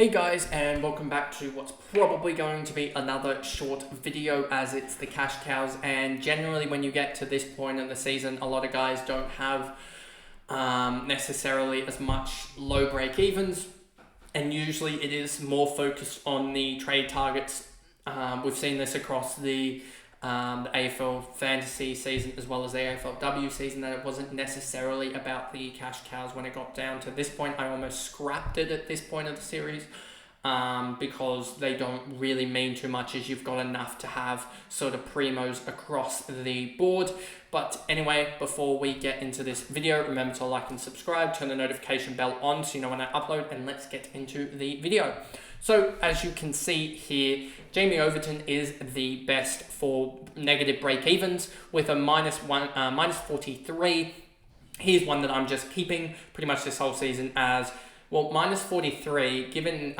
Hey guys, and welcome back to what's probably going to be another short video, as it's the cash cows. And generally when you get to this point in the season, a lot of guys don't have necessarily as much low break evens, and usually it is more focused on the trade targets. We've seen this across the AFL fantasy season as well as the AFLW season, that it wasn't necessarily about the cash cows when it got down to this point. I almost scrapped it at this point of the series because they don't really mean too much, as you've got enough to have sort of primos across the board. But anyway, before we get into this video, remember to like and subscribe, turn the notification bell on so you know when I upload, and let's get into the video. So as you can see here, Jamie Overton is the best for negative break-evens with a minus 43. He's one that I'm just keeping pretty much this whole season as, well, minus 43, given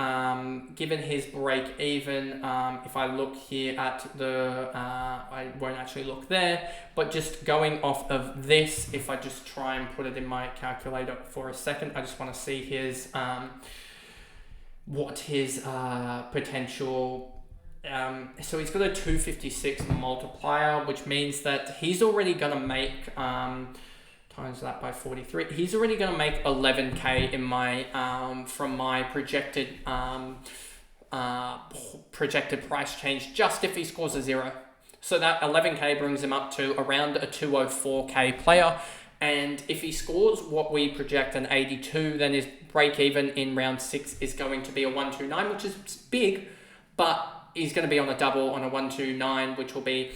his break-even. If I look here at the, I won't actually look there, but just going off of this, if I just try and put it in my calculator for a second, I just want to see his, what his potential, so he's got a 256 multiplier, which means that he's already going to make, times that by 43, he's already going to make 11k in my, from my projected price change, just if he scores a 0. So that 11k brings him up to around a 204k player. And if he scores what we project, an 82, then his break-even in round 6 is going to be a 129, which is big, but he's going to be on a double on a 129, which will be,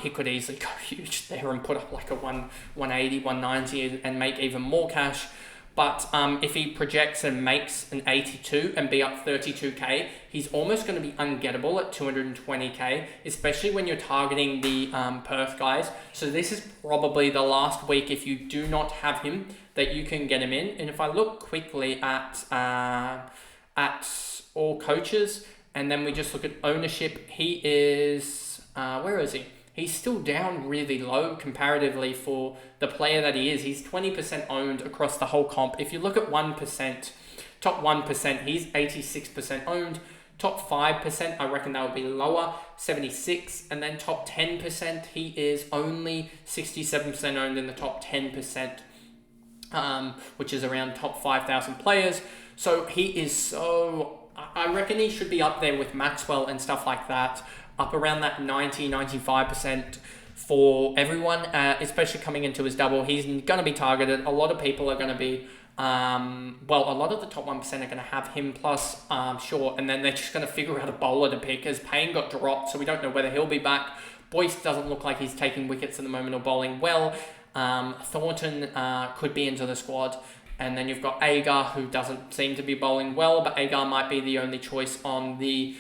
he could easily go huge there and put up like a 180, 190 and make even more cash. But if he projects and makes an 82 and be up 32k, he's almost going to be ungettable at 220k, especially when you're targeting the Perth guys. So this is probably the last week, if you do not have him, that you can get him in. And if I look quickly at all coaches, and then we just look at ownership, he is, where is he? He's still down really low comparatively for the player that he is. He's 20% owned across the whole comp. If you look at 1%, top 1%, he's 86% owned. Top 5%, I reckon that would be lower, 76. And then top 10%, he is only 67% owned in the top 10%, which is around top 5,000 players. So he is so, I reckon he should be up there with Maxwell and stuff like that, up around that 90-95% for everyone, especially coming into his double. He's going to be targeted. A lot of people are going to be, well, a lot of the top 1% are going to have him plus Shaw, and then they're just going to figure out a bowler to pick, as Payne got dropped, so we don't know whether he'll be back. Boyce doesn't look like he's taking wickets at the moment or bowling well. Thornton could be into the squad. And then you've got Agar, who doesn't seem to be bowling well, but Agar might be the only choice on the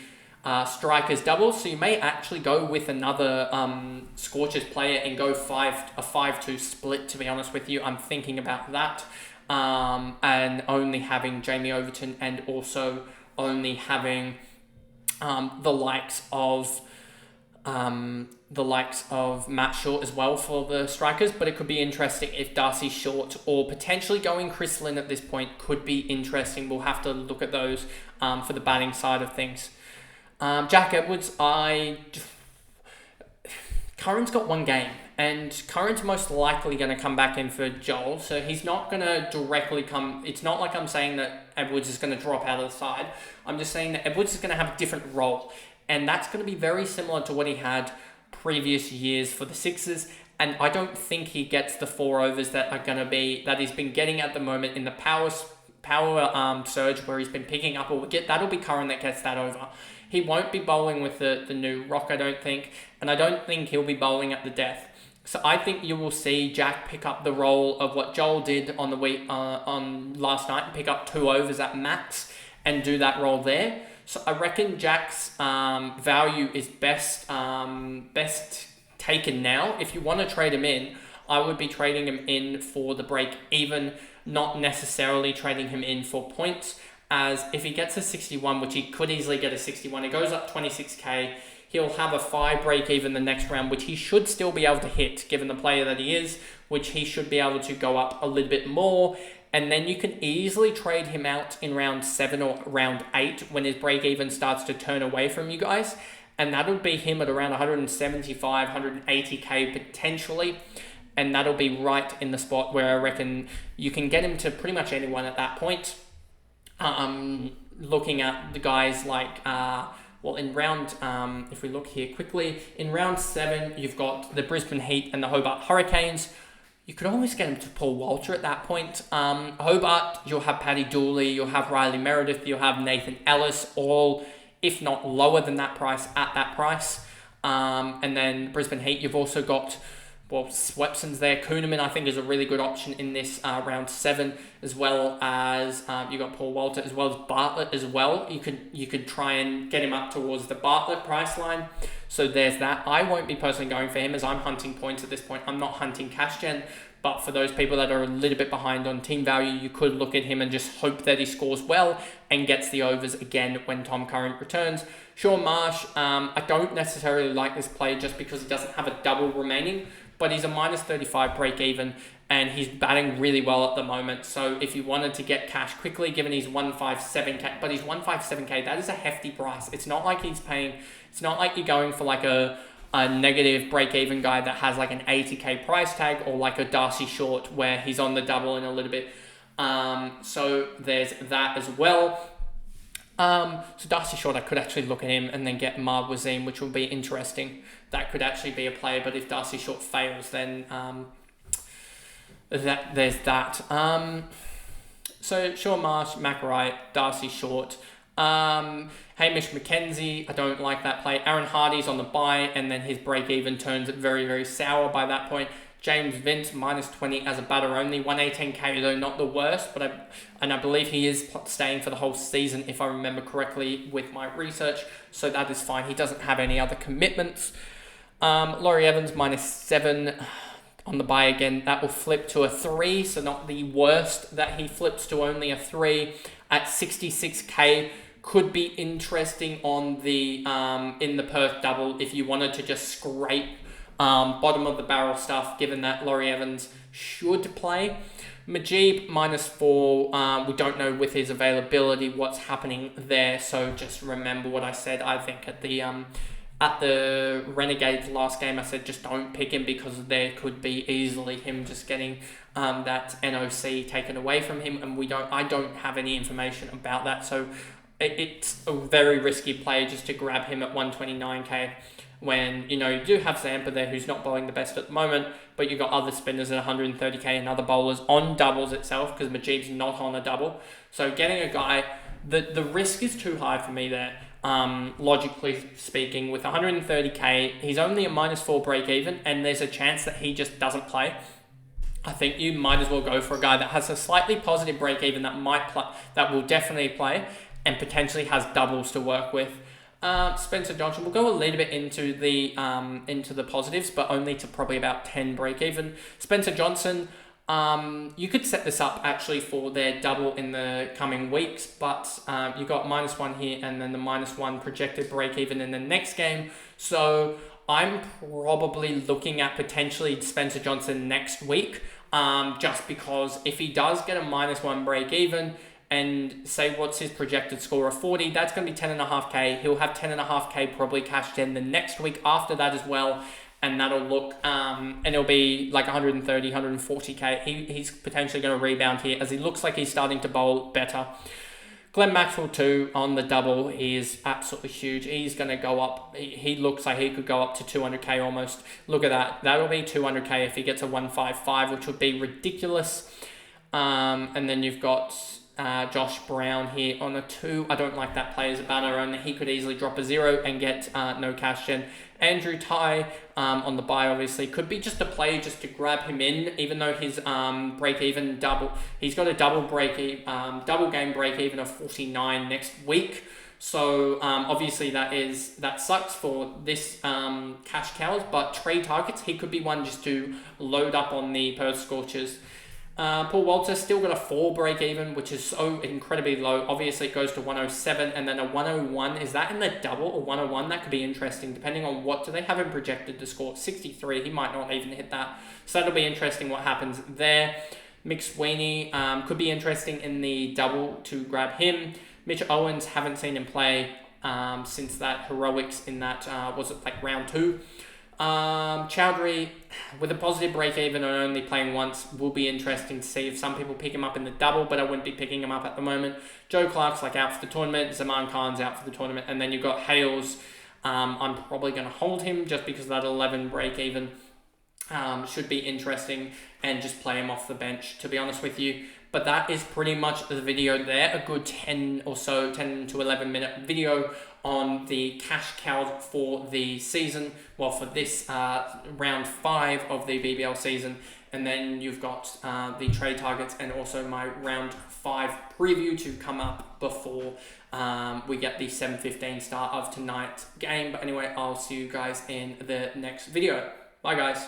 strikers double. So you may actually go with another Scorchers player and go a 5-2 split, to be honest with you. I'm thinking about that. And only having Jamie Overton, and also only having the likes of Matt Short as well for the strikers. But it could be interesting if Darcy Short, or potentially going Chris Lynn at this point, could be interesting. We'll have to look at those for the batting side of things. Jack Edwards, Curran's got one game, and Curran's most likely going to come back in for Joel, so he's not going to directly come. It's not like I'm saying that Edwards is going to drop out of the side. I'm just saying that Edwards is going to have a different role, and that's going to be very similar to what he had previous years for the Sixers. And I don't think he gets the 4 overs that he's been getting at the moment in the power surge, where he's been picking up a wicket. That'll be Curran that gets that over. He won't be bowling with the new rock, I don't think, and I don't think he'll be bowling at the death. So I think you will see Jack pick up the role of what Joel did on the week on last night, and pick up 2 overs at max and do that role there. So I reckon Jack's value is best taken now. If you want to trade him in, I would be trading him in for the break even, not necessarily trading him in for points. As if he gets a 61, which he could easily get a 61, it goes up 26k. He'll have a 5 break even the next round, which he should still be able to hit, given the player that he is, which he should be able to go up a little bit more. and then you can easily trade him out in round 7 or round 8 when his break even starts to turn away from you guys. And that'll be him at around 175, 180k potentially. And that'll be right in the spot where I reckon you can get him to pretty much anyone at that point. Looking at the guys like, in round, if we look here quickly, in round 7, you've got the Brisbane Heat and the Hobart Hurricanes. You could almost get him to Paul Walter at that point. Hobart, you'll have Paddy Dooley, you'll have Riley Meredith, you'll have Nathan Ellis, all, if not lower than that price, at that price. And then Brisbane Heat, you've also got, Swepson's there. Kuhneman, I think, is a really good option in this round 7, as well as you got Paul Walter, as well as Bartlett as well. You could try and get him up towards the Bartlett price line. So there's that. I won't be personally going for him as I'm hunting points at this point. I'm not hunting cash gen. But for those people that are a little bit behind on team value, you could look at him and just hope that he scores well and gets the overs again when Tom Curran returns. Sean Marsh, I don't necessarily like this play just because he doesn't have a double remaining, but he's a minus 35 break even and he's batting really well at the moment. So if you wanted to get cash quickly, given he's 157k, but he's 157k, that is a hefty price. It's not like you're going for like a negative break-even guy that has like an 80k price tag, or like a Darcy Short where he's on the double in a little bit. So there's that as well. So Darcy Short, I could actually look at him and then get Mark Wazim, which will be interesting. That could actually be a play, but if Darcy Short fails, then there's that. So Sean Marsh, Mac Wright, Darcy Short. Hamish McKenzie, I don't like that play. Aaron Hardy's on the buy, and then his break-even turns very, very sour by that point. James Vince, minus 20 as a batter only. 118k, though, not the worst, but I believe he is staying for the whole season, if I remember correctly, with my research, so that is fine. He doesn't have any other commitments. Laurie Evans, minus 7 on the buy again. That will flip to a 3, so not the worst that he flips to only a 3 at 66k. Could be interesting on the in the Perth double if you wanted to just scrape bottom of the barrel stuff, given that Laurie Evans should play. Majib, minus 4. We don't know with his availability what's happening there, so just remember what I said. I think at the Renegades last game, I said just don't pick him because there could be easily him just getting that NOC taken away from him, and I don't have any information about that, so it's a very risky play just to grab him at 129k when, you do have Zampa there who's not bowling the best at the moment, but you've got other spinners at 130k and other bowlers on doubles itself because Majib's not on a double. So getting a guy, the risk is too high for me there, logically speaking. With 130k, he's only a minus 4 break even and there's a chance that he just doesn't play. I think you might as well go for a guy that has a slightly positive break even that will definitely play and potentially has doubles to work with. Spencer Johnson, we'll go a little bit into the positives, but only to probably about 10 break even. Spencer Johnson, you could set this up actually for their double in the coming weeks, but you got -1 here and then the -1 projected break even in the next game. So I'm probably looking at potentially Spencer Johnson next week, just because if he does get a -1 break even, and say what's his projected score of 40, that's going to be 10.5k. He'll have 10.5k probably cashed in the next week after that as well, and that'll look, and it'll be like 130, 140k. He's potentially going to rebound here as he looks like he's starting to bowl better. Glenn Maxwell too on the double, he is absolutely huge. He's going to go up, he looks like he could go up to 200k almost. Look at that, that'll be 200k if he gets a 155, which would be ridiculous. And then you've got Josh Brown here on a 2. I don't like that play as a batter only. He could easily drop a 0 and get no cash gen. Andrew Ty on the buy obviously could be just a play just to grab him in, even though his break even double. He's got a double game break even of 49 next week. So obviously that sucks for this cash cows, but trade targets, he could be one just to load up on the Perth Scorchers. Paul Walter still got a 4 break even, which is so incredibly low. Obviously it goes to 107 and then a 101. Is that in the double or 101? That could be interesting depending on what do they have him projected to score. 63, he might not even hit that. So that'll be interesting what happens there. Mick Sweeney could be interesting in the double to grab him. Mitch Owens, haven't seen him play since that heroics in that, was it like round 2? Chowdhury, with a positive break even and only playing once, will be interesting to see if some people pick him up in the double, but I wouldn't be picking him up at the moment. Joe Clark's like out for the tournament, Zaman Khan's out for the tournament, and then you've got Hales. I'm probably going to hold him just because that 11 break even should be interesting, and just play him off the bench, to be honest with you. But that is pretty much the video there. A good 10 to 11 minute video on the cash cows for the season. Well, for this round 5 of the BBL season. And then you've got the trade targets and also my round 5 preview to come up before we get the 7:15 start of tonight's game. But anyway, I'll see you guys in the next video. Bye, guys.